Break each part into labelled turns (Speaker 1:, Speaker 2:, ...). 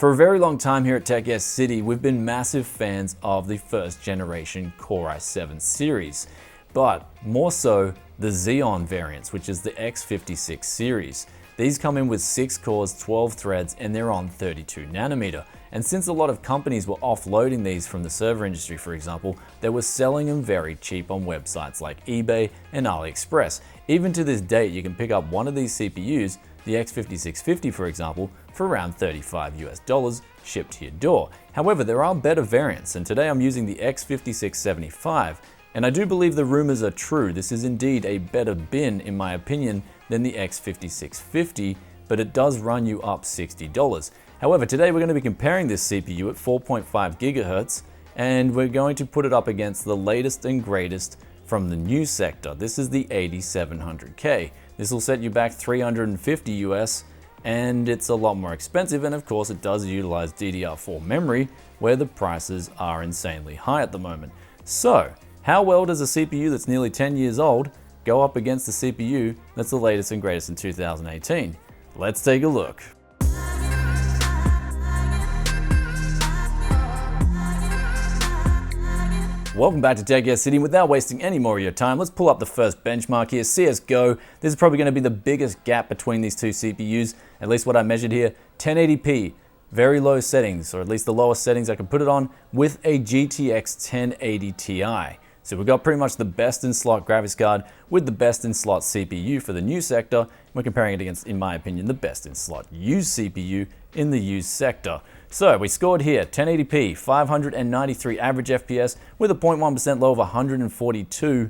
Speaker 1: For a very long time here at Tech Yes City, we've been massive fans of the first generation Core i7 series, but more so the Xeon variants, which is the X56 series. These come in with 6 cores, 12 threads, and they're on 32 nanometer. And since a lot of companies were offloading these from the server industry, for example, they were selling them very cheap on websites like eBay and AliExpress. Even to this date, you can pick up one of these CPUs, the X5675 for example, for around $35 shipped to your door. However, there are better variants, and today I'm using the X5675. And I do believe the rumors are true. This is indeed a better bin, in my opinion, than the X5650, but it does run you up $60. However, today we're going to be comparing this CPU at 4.5 GHz, and we're going to put it up against the latest and greatest from the new sector. This is the 8700K. This will set you back $350 US, and it's a lot more expensive, and of course it does utilize DDR4 memory, where the prices are insanely high at the moment. So, how well does a CPU that's nearly 10 years old go up against the CPU that's the latest and greatest in 2018? Let's take a look. Welcome back to Tech Yes City. Without wasting any more of your time, let's pull up the first benchmark here, CSGO. This is probably going to be the biggest gap between these two CPUs, at least what I measured here. 1080p, very low settings, or at least the lowest settings I can put it on, with a GTX 1080 Ti. So we've got pretty much the best in slot graphics card with the best in slot CPU for the new sector. We're comparing it against, in my opinion, the best in slot used CPU in the used sector. So we scored here 1080p, 593 average FPS with a 0.1% low of 142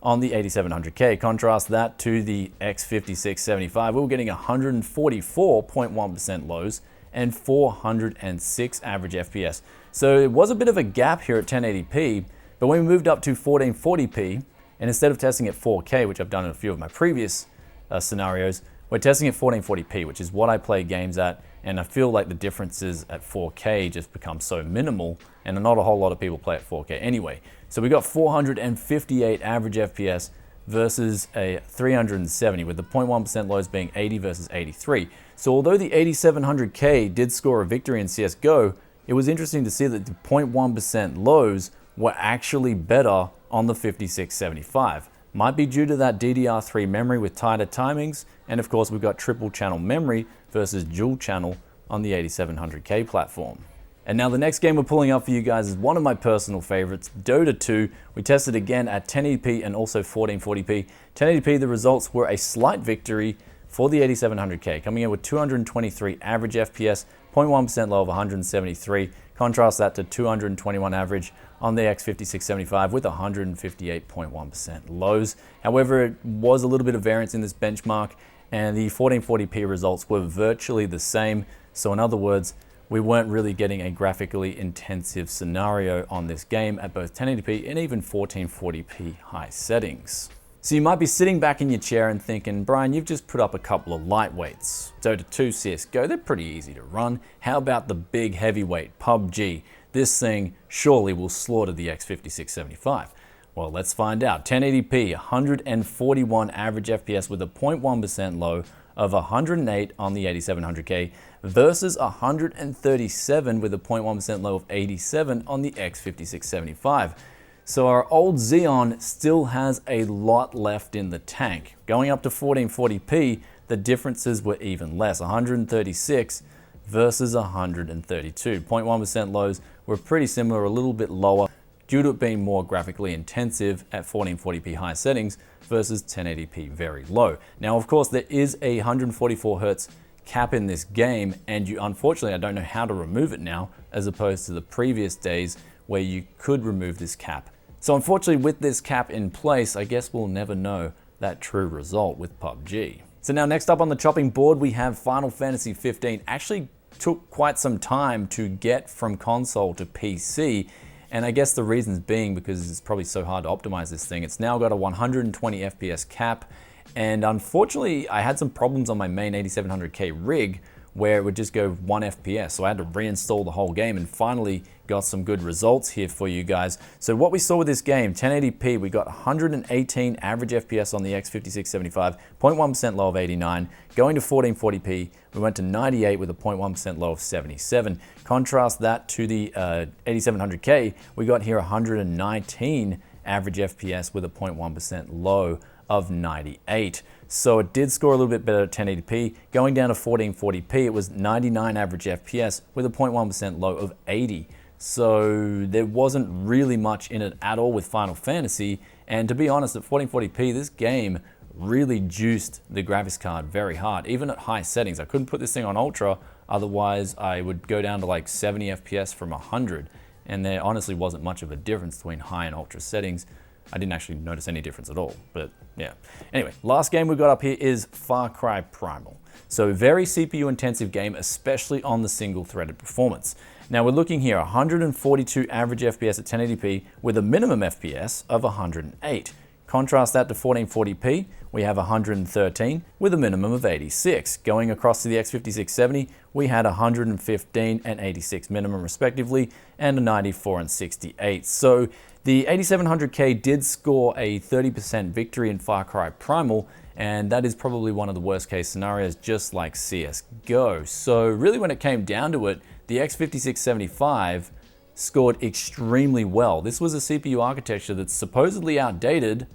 Speaker 1: on the 8700K. Contrast that to the X5675. We were getting 144.1% lows and 406 average FPS. So it was a bit of a gap here at 1080p, but when we moved up to 1440p, and instead of testing at 4K, which I've done in a few of my previous scenarios, we're testing at 1440p, which is what I play games at, and I feel like the differences at 4K just become so minimal, and not a whole lot of people play at 4K anyway. So we got 458 average FPS versus a 370, with the 0.1% lows being 80 versus 83. So although the 8700K did score a victory in CSGO, it was interesting to see that the 0.1% lows were actually better on the 5675. Might be due to that DDR3 memory with tighter timings, and of course we've got triple channel memory versus dual channel on the 8700K platform. And now the next game we're pulling up for you guys is one of my personal favorites, Dota 2. We tested again at 1080p and also 1440p. 1080p, the results were a slight victory for the 8700K, coming in with 223 average FPS, 0.1% low of 173. Contrast that to 221 average on the X5675 with 158.1% lows. However, it was a little bit of variance in this benchmark, and the 1440p results were virtually the same. So in other words, we weren't really getting a graphically intensive scenario on this game at both 1080p and even 1440p high settings. So you might be sitting back in your chair and thinking, Brian, you've just put up a couple of lightweights. Dota 2, CSGO, they're pretty easy to run. How about the big heavyweight, PUBG? This thing surely will slaughter the X5675. Well, let's find out. 1080p, 141 average FPS with a 0.1% low of 108 on the 8700K versus 137 with a 0.1% low of 87 on the X5675. So our old Xeon still has a lot left in the tank. Going up to 1440p, the differences were even less, 136 versus 132. 0.1% lows were pretty similar, a little bit lower, due to it being more graphically intensive at 1440p high settings versus 1080p very low. Now, of course, there is a 144 Hz cap in this game, and unfortunately, I don't know how to remove it now, as opposed to the previous days where you could remove this cap. So unfortunately, with this cap in place, I guess we'll never know that true result with PUBG. So now next up on the chopping board, we have Final Fantasy 15. Actually took quite some time to get from console to PC, and I guess the reasons being because it's probably so hard to optimize this thing. It's now got a 120 FPS cap, and unfortunately, I had some problems on my main 8700K rig where it would just go 1 FPS. So I had to reinstall the whole game and finally got some good results here for you guys. So what we saw with this game, 1080p, we got 118 average FPS on the X5675, 0.1% low of 89. Going to 1440p, we went to 98 with a 0.1% low of 77. Contrast that to the 8700K, we got here 119 average FPS with a 0.1% low of 98. So it did score a little bit better at 1080p. Going down to 1440p, it was 99 average FPS with a 0.1% low of 80. So there wasn't really much in it at all with Final Fantasy. And to be honest, at 1440p, this game really juiced the graphics card very hard, even at high settings. I couldn't put this thing on ultra, otherwise I would go down to like 70 FPS from 100. And there honestly wasn't much of a difference between high and ultra settings. I didn't actually notice any difference at all, but yeah. Anyway, last game we've got up here is Far Cry Primal. So very CPU intensive game, especially on the single threaded performance. Now we're looking here, 142 average FPS at 1080p with a minimum FPS of 108. Contrast that to 1440p, we have 113 with a minimum of 86. Going across to the X5670, we had 115 and 86 minimum respectively, and a 94 and 68. So the 8700K did score a 30% victory in Far Cry Primal, and that is probably one of the worst case scenarios, just like CSGO. So really when it came down to it, the X5675 scored extremely well. This was a CPU architecture that's supposedly outdated,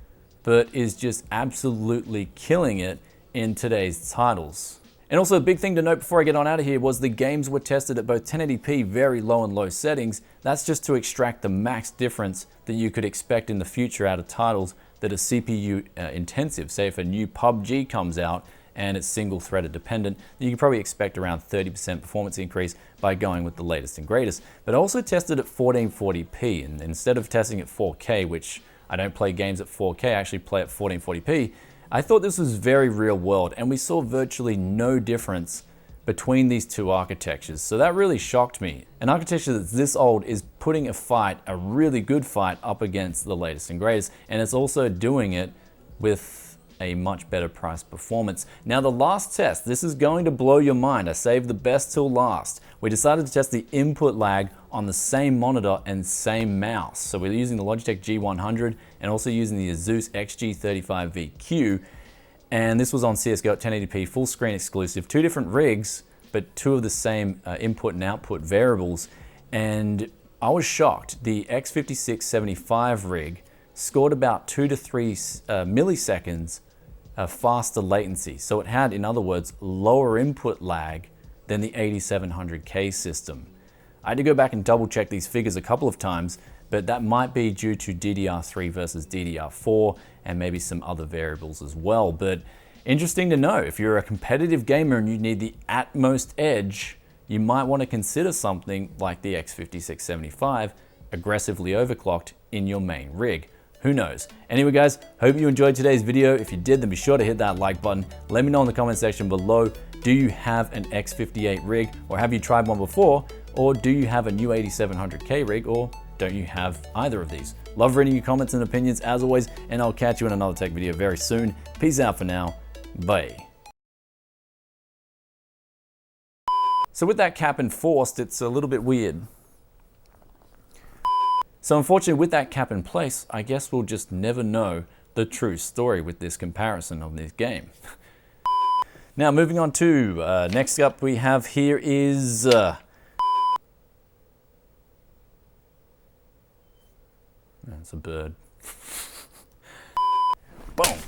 Speaker 1: but is just absolutely killing it in today's titles. And also a big thing to note before I get on out of here was the games were tested at both 1080p, very low and low settings. That's just to extract the max difference that you could expect in the future out of titles that are CPU intensive. Say if a new PUBG comes out and it's single threaded dependent, you can probably expect around 30% performance increase by going with the latest and greatest. But also tested at 1440p, and instead of testing at 4K, which I don't play games at 4K, I actually play at 1440p, I thought this was very real world, and we saw virtually no difference between these two architectures. So that really shocked me. An architecture that's this old is putting a fight, a really good fight, up against the latest and greatest, and it's also doing it with a much better price performance. Now the last test, this is going to blow your mind. I saved the best till last. We decided to test the input lag on the same monitor and same mouse. So we're using the Logitech G100 and also using the Asus XG35VQ. And this was on CSGO at 1080p, full screen exclusive, two different rigs, but two of the same input and output variables. And I was shocked. The X5675 rig scored about 2 to 3 milliseconds faster latency. So it had, in other words, lower input lag than the 8700K system. I had to go back and double check these figures a couple of times, but that might be due to DDR3 versus DDR4 and maybe some other variables as well. But interesting to know, if you're a competitive gamer and you need the utmost edge, you might want to consider something like the X5675 aggressively overclocked in your main rig. Who knows? Anyway guys, hope you enjoyed today's video. If you did, then be sure to hit that like button. Let me know in the comment section below, do you have an X58 rig, or have you tried one before? Or do you have a new 8700K rig, or don't you have either of these? Love reading your comments and opinions as always, and I'll catch you in another tech video very soon. Peace out for now. Bye. So with that cap enforced, it's a little bit weird. So unfortunately, with that cap in place, I guess we'll just never know the true story with this comparison of this game. Now moving on to, next up we have here is, that's a bird. Boom.